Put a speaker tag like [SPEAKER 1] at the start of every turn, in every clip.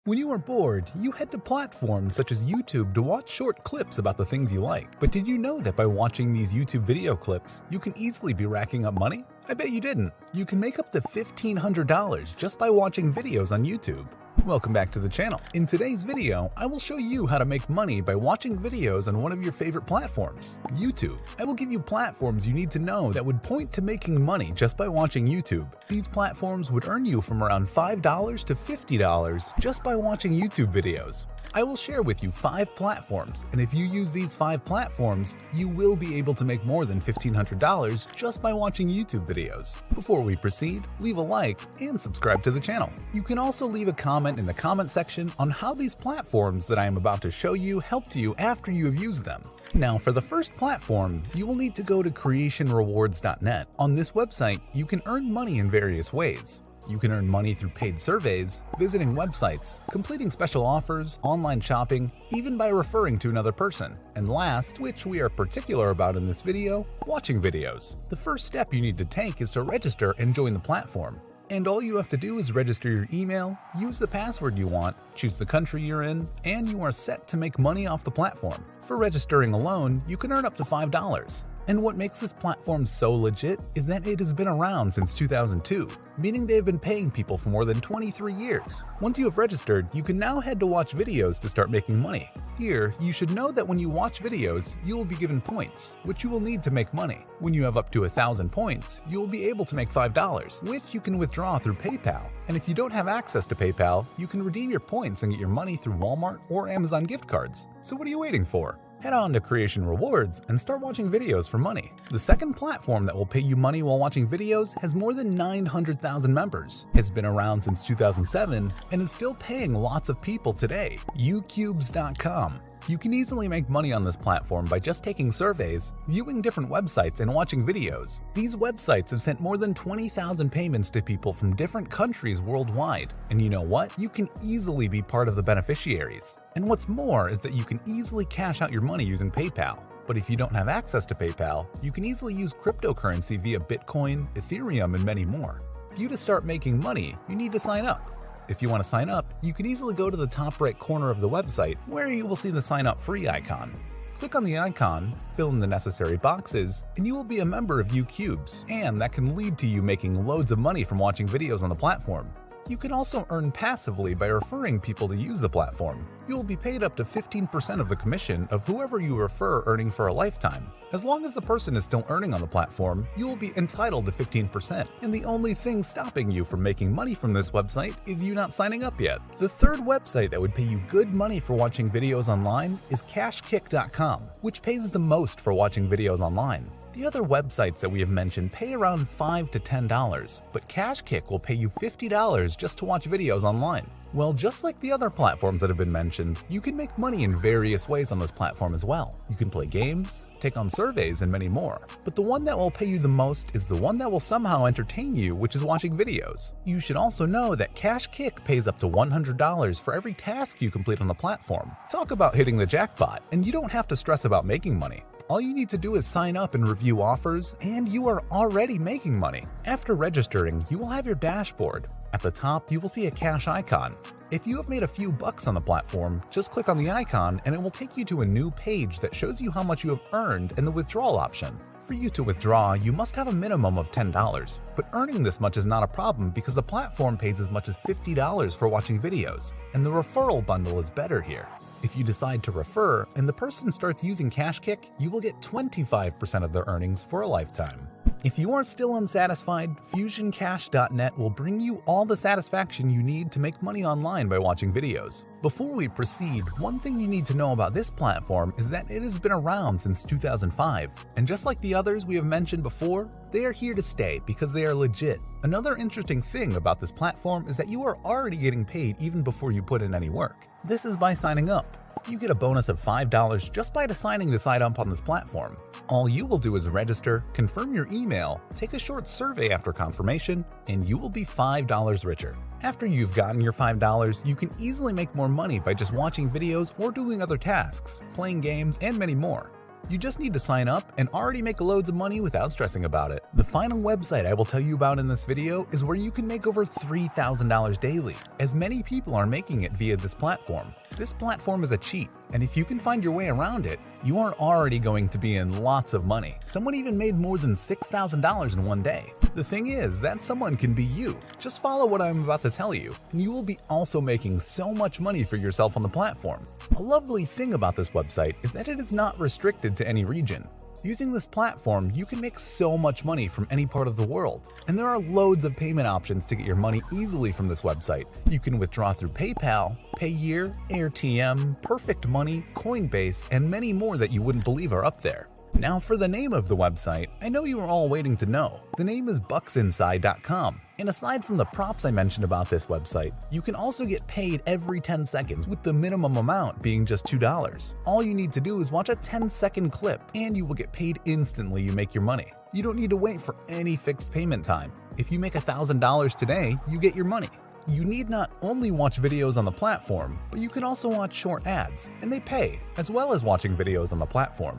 [SPEAKER 1] When you are bored, you head to platforms such as YouTube to watch short clips about the things you like. But did you know that by watching these YouTube video clips, you can easily be racking up money? I bet you didn't. You can make up to $1,500 just by watching videos on YouTube. Welcome back to the channel. In today's video, I will show you how to make money by watching videos on one of your favorite platforms, YouTube. I will give you platforms you need to know that would point to making money just by watching YouTube. These platforms would earn you from around $5 to $50 just by watching YouTube videos. I will share with you 5 platforms, and if you use these 5 platforms, you will be able to make more than $1,500 just by watching YouTube videos. Before we proceed, leave a like and subscribe to the channel. You can also leave a comment in the comment section on how these platforms that I am about to show you helped you after you have used them. Now, for the first platform, you will need to go to creationrewards.net. On this website, you can earn money in various ways. You can earn money through paid surveys, visiting websites, completing special offers, online shopping, even by referring to another person. And last, which we are particular about in this video, watching videos. The first step you need to take is to register and join the platform. And all you have to do is register your email, use the password you want, choose the country you're in, and you are set to make money off the platform. For registering alone, you can earn up to $5. And what makes this platform so legit is that it has been around since 2002, meaning they've been paying people for more than 23 years. Once you have registered, you can now head to watch videos to start making money. Here, you should know that when you watch videos, you will be given points, which you will need to make money. When you have up to 1,000 points, you will be able to make $5, which you can withdraw through PayPal. And if you don't have access to PayPal, you can redeem your points and get your money through Walmart or Amazon gift cards. So what are you waiting for? Head on to Creation Rewards and start watching videos for money. The second platform that will pay you money while watching videos has more than 900,000 members, has been around since 2007, and is still paying lots of people today, ucubes.com. You can easily make money on this platform by just taking surveys, viewing different websites, and watching videos. These websites have sent more than 20,000 payments to people from different countries worldwide. And you know what? You can easily be part of the beneficiaries. And what's more is that you can easily cash out your money using PayPal. But if you don't have access to PayPal, you can easily use cryptocurrency via Bitcoin, Ethereum, and many more. For you to start making money, you need to sign up. If you want to sign up, you can easily go to the top right corner of the website where you will see the sign up free icon. Click on the icon, fill in the necessary boxes, and you will be a member of uCubes, and that can lead to you making loads of money from watching videos on the platform. You can also earn passively by referring people to use the platform. You will be paid up to 15% of the commission of whoever you refer, earning for a lifetime. As long as the person is still earning on the platform, you will be entitled to 15%. And the only thing stopping you from making money from this website is you not signing up yet. The third website that would pay you good money for watching videos online is cashkick.com, which pays the most for watching videos online. The other websites that we have mentioned pay around $5 to $10, but CashKick will pay you $50 just to watch videos online. Well, just like the other platforms that have been mentioned, you can make money in various ways on this platform as well. You can play games, take on surveys, and many more. But the one that will pay you the most is the one that will somehow entertain you, which is watching videos. You should also know that CashKick pays up to $100 for every task you complete on the platform. Talk about hitting the jackpot, and you don't have to stress about making money. All you need to do is sign up and review offers, and you are already making money. After registering, you will have your dashboard. At the top, you will see a cash icon. If you have made a few bucks on the platform, just click on the icon and it will take you to a new page that shows you how much you have earned and the withdrawal option. For you to withdraw, you must have a minimum of $10, but earning this much is not a problem because the platform pays as much as $50 for watching videos, and the referral bundle is better here. If you decide to refer and the person starts using CashKick, you will get 25% of their earnings for a lifetime. If you are still unsatisfied, FusionCash.net will bring you all the satisfaction you need to make money online by watching videos. Before we proceed, one thing you need to know about this platform is that it has been around since 2005, and just like the others we have mentioned before, they are here to stay because they are legit. Another interesting thing about this platform is that you are already getting paid even before you put in any work. This is by signing up. You get a bonus of $5 just by deciding to sign up on this platform. All you will do is register, confirm your email, take a short survey after confirmation, and you will be $5 richer. After you've gotten your $5, you can easily make more money by just watching videos or doing other tasks, playing games, and many more. You just need to sign up and already make loads of money without stressing about it. The final website I will tell you about in this video is where you can make over $3,000 daily, as many people are making it via this platform. This platform is a cheat, and if you can find your way around it, you are already going to be in lots of money. Someone even made more than $6,000 in one day. The thing is, that someone can be you. Just follow what I'm about to tell you, and you will be also making so much money for yourself on the platform. A lovely thing about this website is that it is not restricted to any region. Using this platform, you can make so much money from any part of the world, and there are loads of payment options to get your money easily from this website. You can withdraw through PayPal, Payeer, AirTM, Perfect Money, Coinbase, and many more that you wouldn't believe are up there. Now for the name of the website, I know you are all waiting to know. The name is bucksinside.com. And aside from the props I mentioned about this website, you can also get paid every 10 seconds, with the minimum amount being just $2. All you need to do is watch a 10-second clip and you will get paid instantly you make your money. You don't need to wait for any fixed payment time. If you make $1,000 today, you get your money. You need not only watch videos on the platform, but you can also watch short ads, and they pay, as well as watching videos on the platform.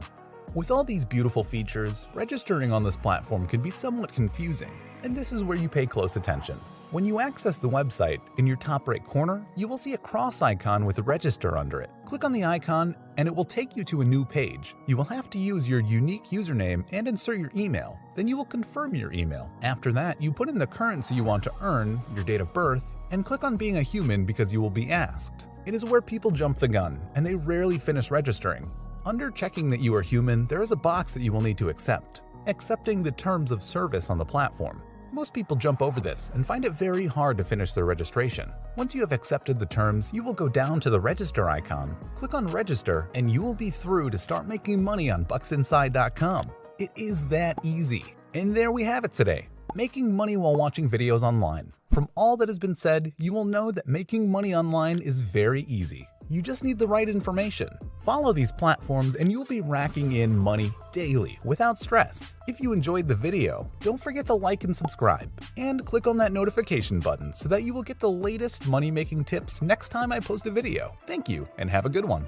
[SPEAKER 1] With all these beautiful features, registering on this platform can be somewhat confusing, and this is where you pay close attention. When you access the website, in your top right corner, you will see a cross icon with register under it. Click on the icon and it will take you to a new page. You will have to use your unique username and insert your email. Then you will confirm your email. After that, you put in the currency you want to earn, your date of birth, and click on being a human because you will be asked. It is where people jump the gun, and they rarely finish registering. Under checking that you are human, there is a box that you will need to accept. Accepting the terms of service on the platform. Most people jump over this and find it very hard to finish their registration. Once you have accepted the terms, you will go down to the register icon, click on register, and you will be through to start making money on bucksinside.com. It is that easy. And there we have it today. Making money while watching videos online. From all that has been said, you will know that making money online is very easy. You just need the right information. Follow these platforms and you'll be racking in money daily without stress. If you enjoyed the video, don't forget to like and subscribe, and click on that notification button so that you will get the latest money-making tips next time I post a video. Thank you, and have a good one.